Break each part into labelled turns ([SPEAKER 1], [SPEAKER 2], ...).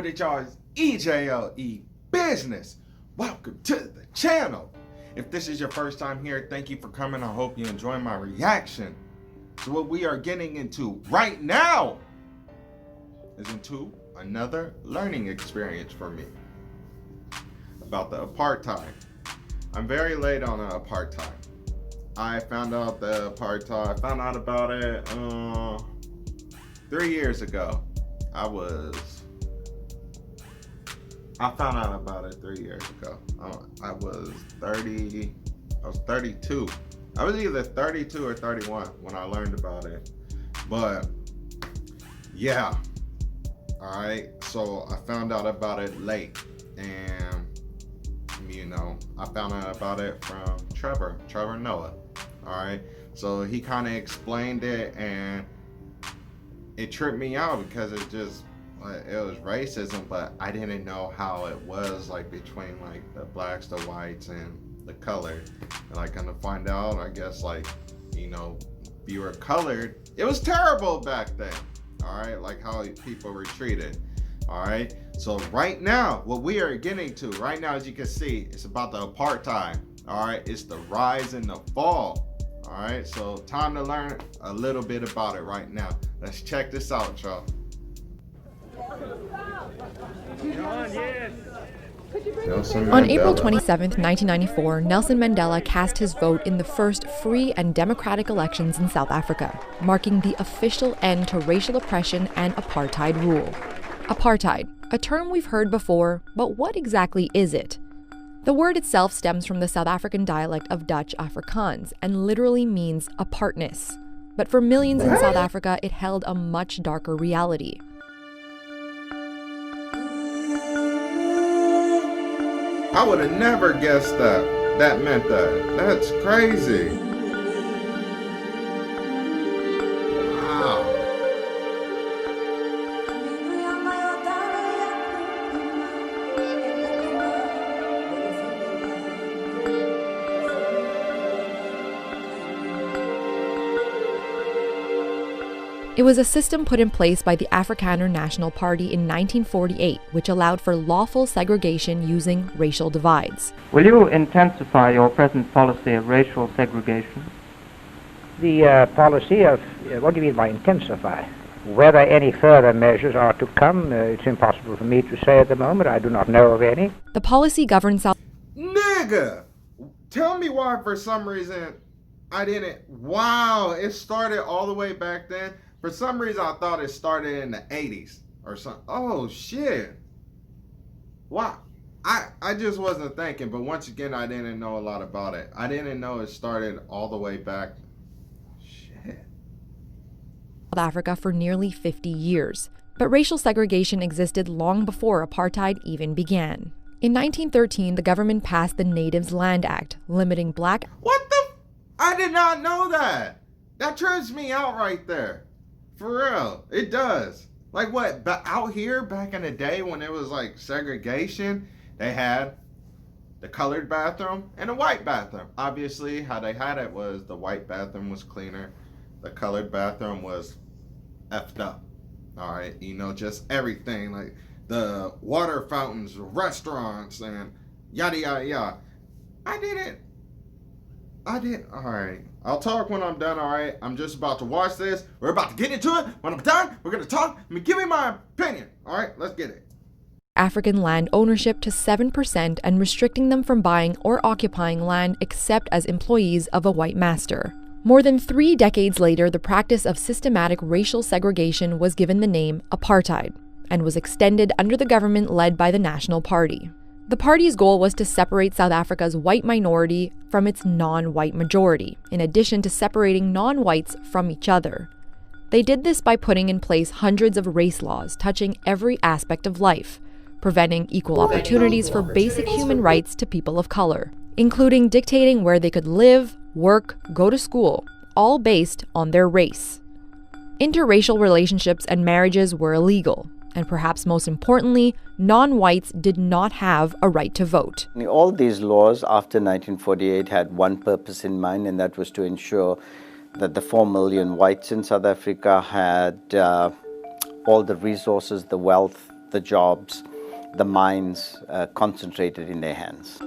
[SPEAKER 1] with it, y'all? It's EJLE Business. Welcome to the channel. If this is your first time here, thank you for coming. I hope you enjoy my reaction. So what we are getting into right now is into another learning experience for me about the apartheid. I'm very late on apartheid. I found out about it 3 years ago. I found out about it 3 years ago. I was 32. I was either 32 or 31 when I learned about it. But yeah, all right. So I found out about it late, and I found out about it from Trevor Noah. All right. So he kind of explained it, and it tripped me out because it was racism, but I didn't know how it was like between like the blacks, the whites, and the colored. And I kind of find out, I guess, like, if you were colored, it was terrible back then. All right, like how people were treated. All right, so right now, what we are getting to right now, as you can see, it's about the apartheid. All right, it's the rise and the fall. All right, so time to learn a little bit about it right now. Let's check this out, y'all.
[SPEAKER 2] On April 27, 1994, Nelson Mandela cast his vote in the first free and democratic elections in South Africa, marking the official end to racial oppression and apartheid rule. Apartheid, a term we've heard before, but what exactly is it? The word itself stems from the South African dialect of Dutch Afrikaans and literally means apartness. But for millions in South Africa, it held a much darker reality.
[SPEAKER 1] I would have never guessed that meant that. That's crazy. Wow.
[SPEAKER 2] It was a system put in place by the Afrikaner National Party in 1948, which allowed for lawful segregation using racial divides.
[SPEAKER 3] Will you intensify your present policy of racial segregation?
[SPEAKER 4] The policy of, what do you mean by intensify? Whether any further measures are to come, it's impossible for me to say at the moment. I do not know of any.
[SPEAKER 2] The policy governed South...
[SPEAKER 1] Nigga! Tell me why for some reason I didn't... Wow, it started all the way back then. For some reason, I thought it started in the 80s or something. Oh, shit. Wow. I just wasn't thinking, but once again, I didn't know a lot about it. I didn't know it started all the way back. Shit.
[SPEAKER 2] South Africa for nearly 50 years. But racial segregation existed long before apartheid even began. In 1913, the government passed the Natives Land Act, limiting black...
[SPEAKER 1] What the... I did not know that. That trips me out right there. For real, it does. Like what? But out here back in the day when it was like segregation, they had the colored bathroom and a white bathroom. Obviously, how they had it was the white bathroom was cleaner, the colored bathroom was effed up. All right, just everything like the water fountains, restaurants, and yada yada yada. I didn't. All right. I'll talk when I'm done, all right? I'm just about to watch this. We're about to get into it. When I'm done, we're going to talk. Give me my opinion, all right? Let's get it.
[SPEAKER 2] African land ownership to 7% and restricting them from buying or occupying land except as employees of a white master. More than 3 decades later, the practice of systematic racial segregation was given the name apartheid and was extended under the government led by the National Party. The party's goal was to separate South Africa's white minority from its non-white majority, in addition to separating non-whites from each other. They did this by putting in place hundreds of race laws touching every aspect of life, preventing equal opportunities for basic human rights to people of color, including dictating where they could live, work, go to school, all based on their race. Interracial relationships and marriages were illegal, and perhaps most importantly, non-whites did not have a right to vote.
[SPEAKER 5] All these laws after 1948 had one purpose in mind, and that was to ensure that the 4 million whites in South Africa had all the resources, the wealth, the jobs, the mines concentrated in their hands.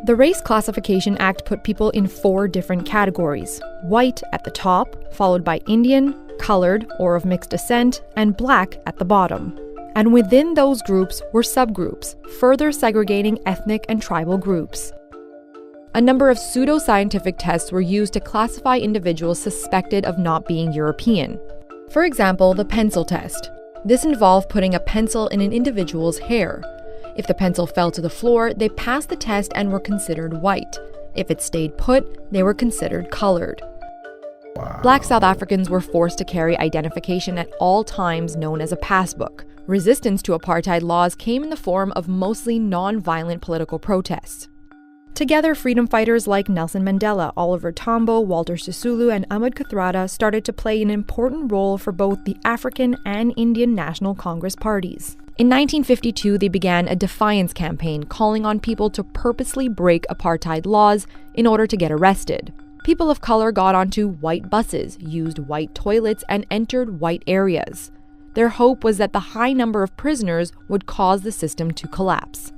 [SPEAKER 2] The Race Classification Act put people in 4 different categories: white at the top, followed by Indian, colored or of mixed descent, and black at the bottom. And within those groups were subgroups, further segregating ethnic and tribal groups. A number of pseudoscientific tests were used to classify individuals suspected of not being European. For example, the pencil test. This involved putting a pencil in an individual's hair. If the pencil fell to the floor, they passed the test and were considered white. If it stayed put, they were considered colored.
[SPEAKER 1] Wow.
[SPEAKER 2] Black South Africans were forced to carry identification at all times known as a passbook. Resistance to apartheid laws came in the form of mostly non-violent political protests. Together, freedom fighters like Nelson Mandela, Oliver Tambo, Walter Sisulu, and Ahmed Kathrada started to play an important role for both the African and Indian National Congress parties. In 1952, they began a defiance campaign calling on people to purposely break apartheid laws in order to get arrested. People of color got onto white buses, used white toilets, and entered white areas. Their hope was that the high number of prisoners would cause the system to collapse.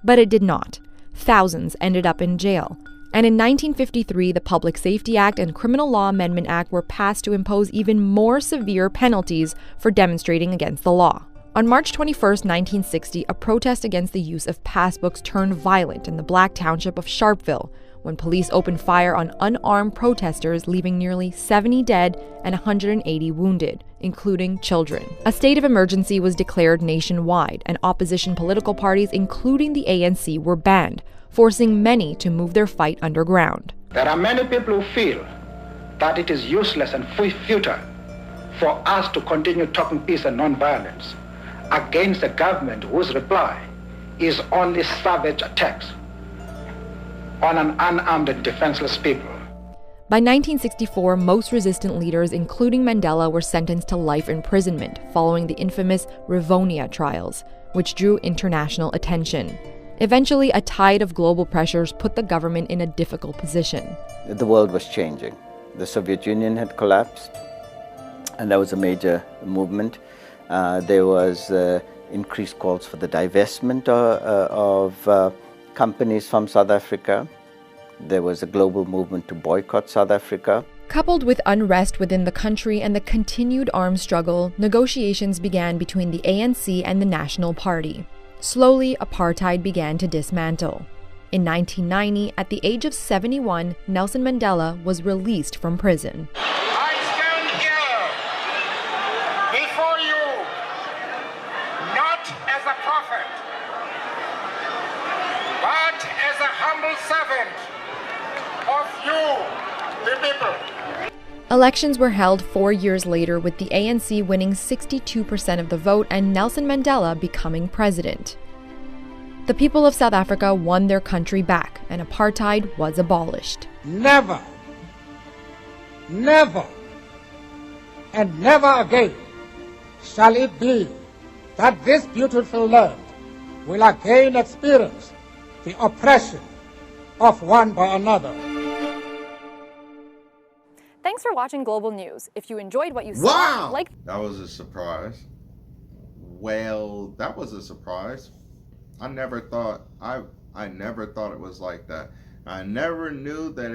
[SPEAKER 2] But it did not. Thousands ended up in jail. And in 1953, the Public Safety Act and Criminal Law Amendment Act were passed to impose even more severe penalties for demonstrating against the law. On March 21, 1960, a protest against the use of passbooks turned violent in the black township of Sharpeville, when police opened fire on unarmed protesters, leaving nearly 70 dead and 180 wounded, including children. A state of emergency was declared nationwide, and opposition political parties, including the ANC, were banned, forcing many to move their fight underground.
[SPEAKER 6] There are many people who feel that it is useless and futile for us to continue talking peace and non-violence against a government whose reply is only savage attacks on an unarmed and defenseless people.
[SPEAKER 2] By 1964, most resistant leaders, including Mandela, were sentenced to life imprisonment following the infamous Rivonia trials, which drew international attention. Eventually, a tide of global pressures put the government in a difficult position.
[SPEAKER 5] The world was changing. The Soviet Union had collapsed, and that was a major movement. There was increased calls for the divestment of companies from South Africa. There was a global movement to boycott South Africa.
[SPEAKER 2] Coupled with unrest within the country and the continued armed struggle, negotiations began between the ANC and the National Party. Slowly, apartheid began to dismantle. In 1990, at the age of 71, Nelson Mandela was released from prison.
[SPEAKER 6] I stand here before you not as a prophet, but as a humble servant of you, the people.
[SPEAKER 2] Elections were held 4 years later, with the ANC winning 62% of the vote and Nelson Mandela becoming president. The people of South Africa won their country back, and apartheid was abolished.
[SPEAKER 7] Never, never, and never again shall it be that this beautiful land will again experience the oppression of one by another.
[SPEAKER 2] Thanks for watching Global News. If you enjoyed what you saw,
[SPEAKER 1] Wow!
[SPEAKER 2] like...
[SPEAKER 1] That was a surprise. Well, that was a surprise. I never thought it was like that. I never knew that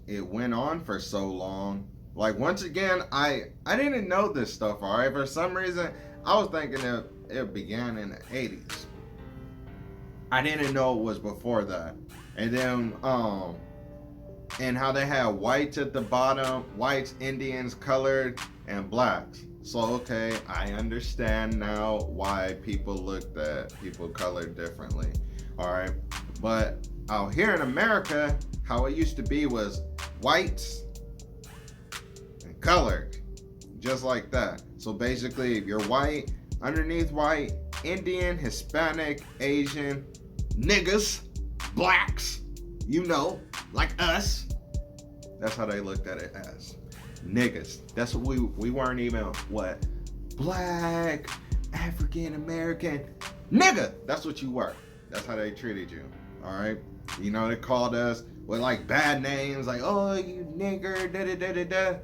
[SPEAKER 1] it went on for so long. Like, once again, I didn't know this stuff, all right? For some reason, I was thinking it began in the 80s. I didn't know it was before that. And then, and how they had whites at the bottom, whites, Indians, colored, and blacks. So, okay, I understand now why people looked at people colored differently, all right? But out here in America, how it used to be was whites and colored, just like that. So basically, if you're white, underneath white, Indian, Hispanic, Asian, niggas, blacks, you know, like us, that's how they looked at it as. Niggas. That's what we weren't even what? Black, African American, nigga. That's what you were. That's how they treated you. All right. You know, they called us with like bad names, like, oh, you nigger, da da da da da.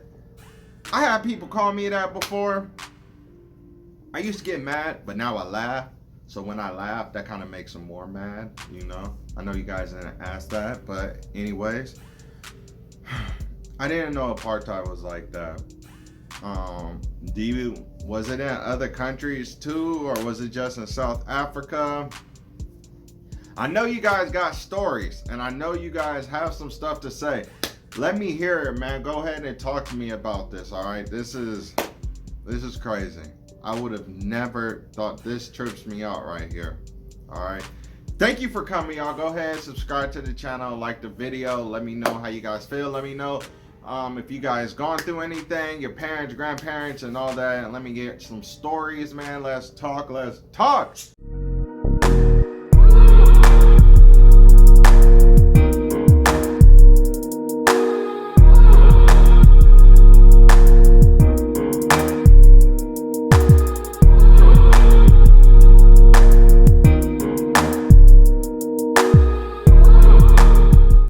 [SPEAKER 1] I had people call me that before. I used to get mad, but now I laugh. So when I laugh, that kind of makes them more mad, you know? I know you guys didn't ask that, but anyways, I didn't know apartheid was like that. Was it in other countries too, or was it just in South Africa? I know you guys got stories, and I know you guys have some stuff to say. Let me hear it, man. Go ahead and talk to me about this, all right? This is crazy. I would have never thought. This trips me out right here, all right? Thank you for coming, y'all. Go ahead, subscribe to the channel, like the video. Let me know how you guys feel. Let me know if you guys gone through anything, your parents, grandparents, and all that. And let me get some stories, man. Let's talk.